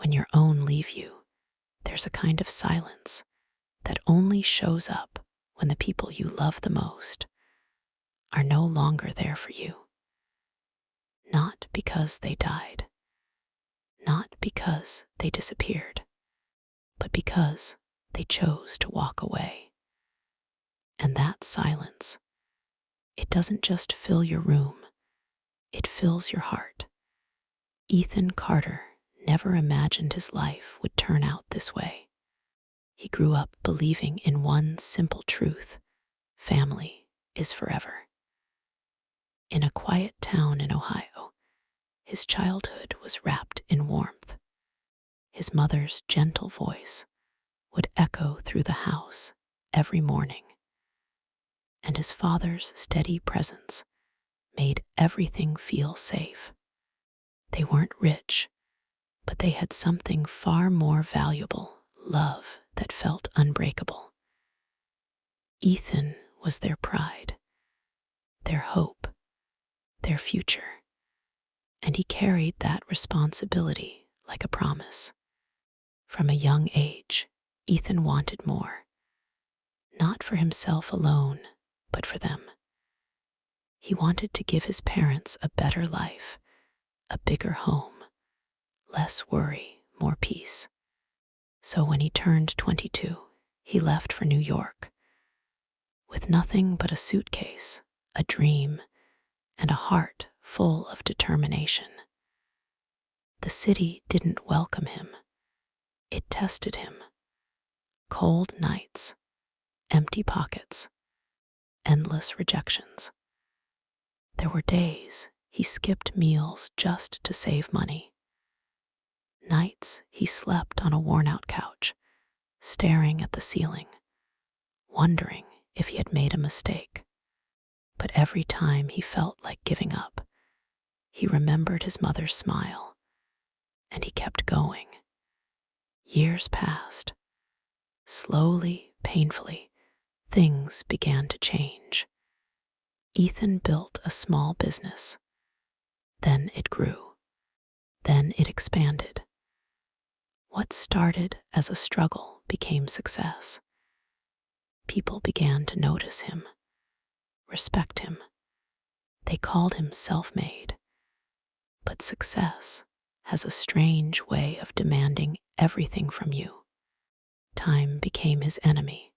When your own leave you, there's a kind of silence that only shows up when the people you love the most are no longer there for you. Not because they died, not because they disappeared, but because they chose to walk away. And that silence, it doesn't just fill your room, it fills your heart. Ethan Carter never imagined his life would turn out this way. He grew up believing in one simple truth: family is forever. In a quiet town in Ohio, his childhood was wrapped in warmth. His mother's gentle voice would echo through the house every morning, and his father's steady presence made everything feel safe. They weren't rich, but they had something far more valuable: love that felt unbreakable. Ethan was their pride, their hope, their future, and he carried that responsibility like a promise. From a young age, Ethan wanted more, not for himself alone, but for them. He wanted to give his parents a better life, a bigger home, less worry, more peace. So when he turned 22, he left for New York, with nothing but a suitcase, a dream, and a heart full of determination. The city didn't welcome him. It tested him. Cold nights, empty pockets, endless rejections. There were days he skipped meals just to save money. Nights he slept on a worn-out couch, staring at the ceiling, wondering if he had made a mistake. But every time he felt like giving up, he remembered his mother's smile, and he kept going. Years passed. Slowly, painfully, things began to change. Ethan built a small business. Then it grew. Then it expanded. What started as a struggle became success. People began to notice him, respect him. They called him self-made. But success has a strange way of demanding everything from you. Time became his enemy.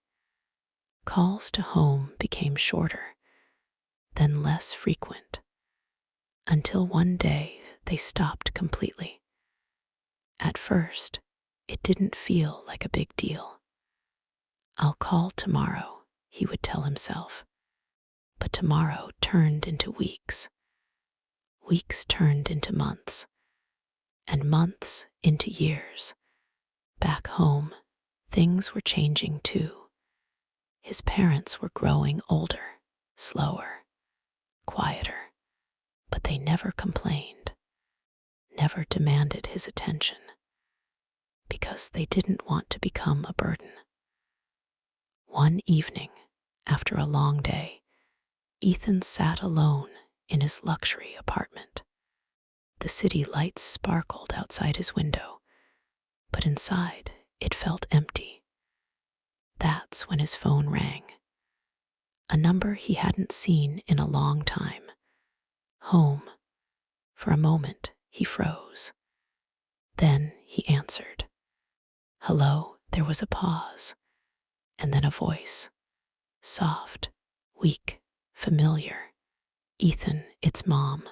Calls to home became shorter, then less frequent, until one day they stopped completely. At first, it didn't feel like a big deal. "I'll call tomorrow," he would tell himself. But tomorrow turned into weeks. Weeks turned into months, and months into years. Back home, things were changing too. His parents were growing older, slower, quieter, but they never complained, never demanded his attention, because they didn't want to become a burden. One evening, after a long day, Ethan sat alone in his luxury apartment. The city lights sparkled outside his window, but inside it felt empty. That's when his phone rang. A number he hadn't seen in a long time. Home. For a moment, he froze. Then he answered. "Hello." There was a pause, and then a voice. Soft, weak, familiar. "Ethan, it's Mom."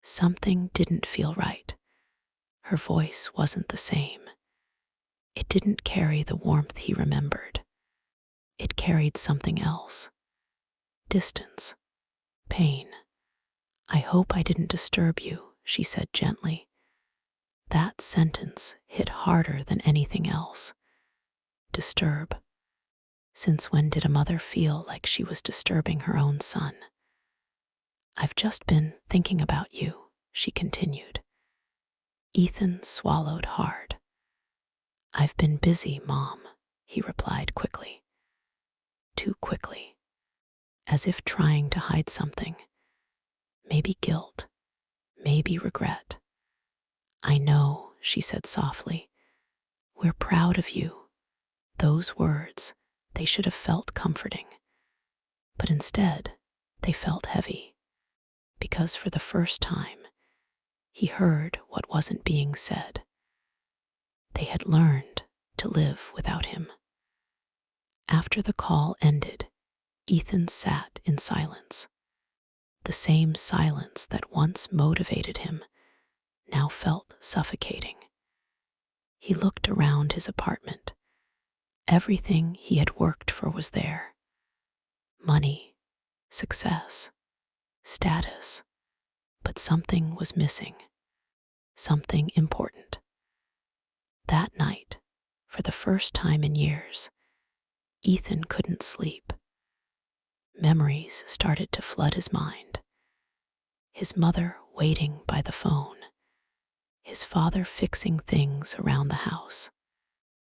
Something didn't feel right. Her voice wasn't the same. It didn't carry the warmth he remembered. It carried something else. Distance. Pain. "I hope I didn't disturb you," she said gently. That sentence hit harder than anything else. Disturb. Since when did a mother feel like she was disturbing her own son? "I've just been thinking about you," she continued. Ethan swallowed hard. "I've been busy, Mom," he replied quickly. Too quickly. As if trying to hide something. Maybe guilt. Maybe regret. "I know," she said softly. We're proud of you. Those words, they should have felt comforting. But instead, they felt heavy. Because for the first time, he heard what wasn't being said. They had learned to live without him. After the call ended, Ethan sat in silence. The same silence that once motivated him now felt suffocating. He looked around his apartment. Everything he had worked for was there. Money, success, status. But something was missing. Something important. That night, for the first time in years, Ethan couldn't sleep. Memories started to flood his mind. His mother waiting by the phone. His father fixing things around the house.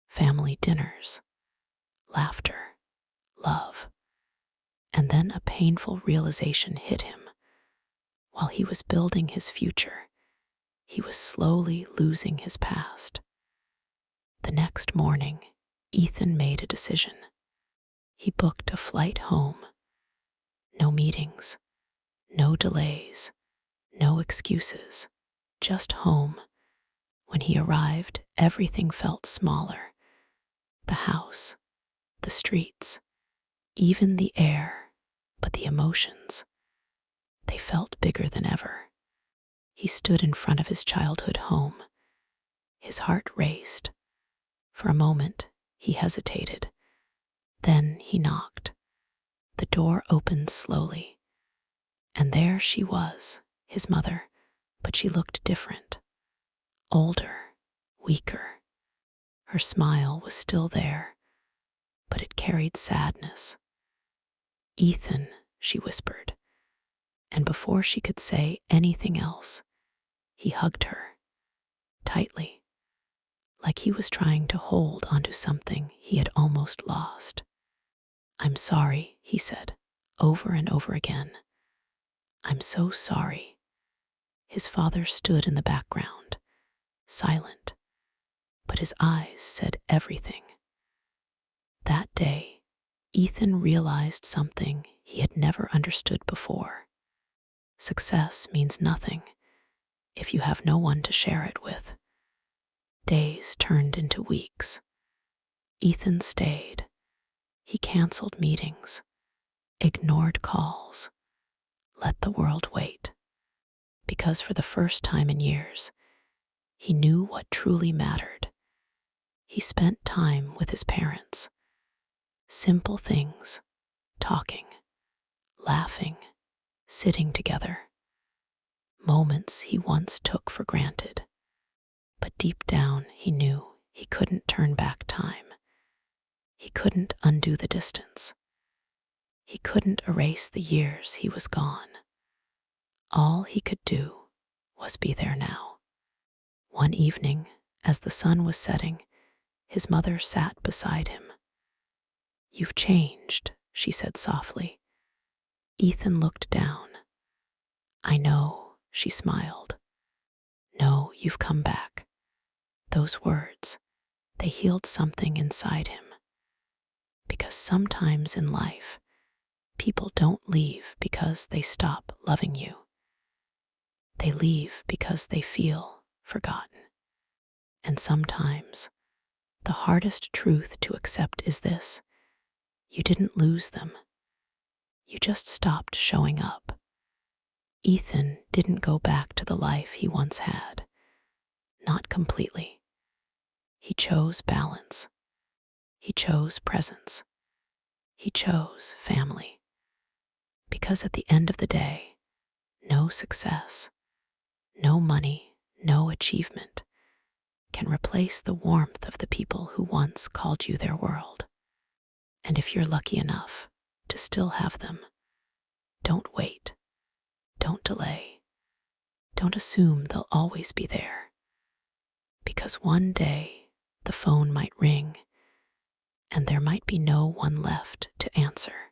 Family dinners. Laughter. Love. And then a painful realization hit him. While he was building his future, he was slowly losing his past. The next morning, Ethan made a decision. He booked a flight home. No meetings, no delays, no excuses, just home. When he arrived, everything felt smaller. The house, the streets, even the air, but the emotions, they felt bigger than ever. He stood in front of his childhood home. His heart raced. For a moment, he hesitated. Then he knocked. The door opened slowly. And there she was, his mother, but she looked different. Older, weaker. Her smile was still there, but it carried sadness. Ethan, she whispered. And before she could say anything else, he hugged her, tightly, like he was trying to hold onto something he had almost lost. I'm sorry, he said, over and over again. I'm so sorry. His father stood in the background, silent, but his eyes said everything. That day, Ethan realized something he had never understood before. Success means nothing if you have no one to share it with. Days turned into weeks. Ethan stayed. He canceled meetings, ignored calls, let the world wait. Because for the first time in years, he knew what truly mattered. He spent time with his parents. Simple things, talking, laughing, sitting together. Moments he once took for granted. But deep down he knew he couldn't turn back time. He couldn't undo the distance. He couldn't erase the years he was gone. All he could do was be there now. One evening, as the sun was setting, his mother sat beside him. You've changed, she said softly. Ethan looked down. I know, she smiled. No, you've come back. Those words, they healed something inside him. Because sometimes in life, people don't leave because they stop loving you. They leave because they feel forgotten. And sometimes, the hardest truth to accept is this: you didn't lose them. You just stopped showing up. Ethan didn't go back to the life he once had. Not completely. He chose balance. He chose presence. He chose family. Because at the end of the day, no success, no money, no achievement can replace the warmth of the people who once called you their world. And if you're lucky enough to still have them, don't wait, don't delay, don't assume they'll always be there. Because one day the phone might ring and there might be no one left to answer.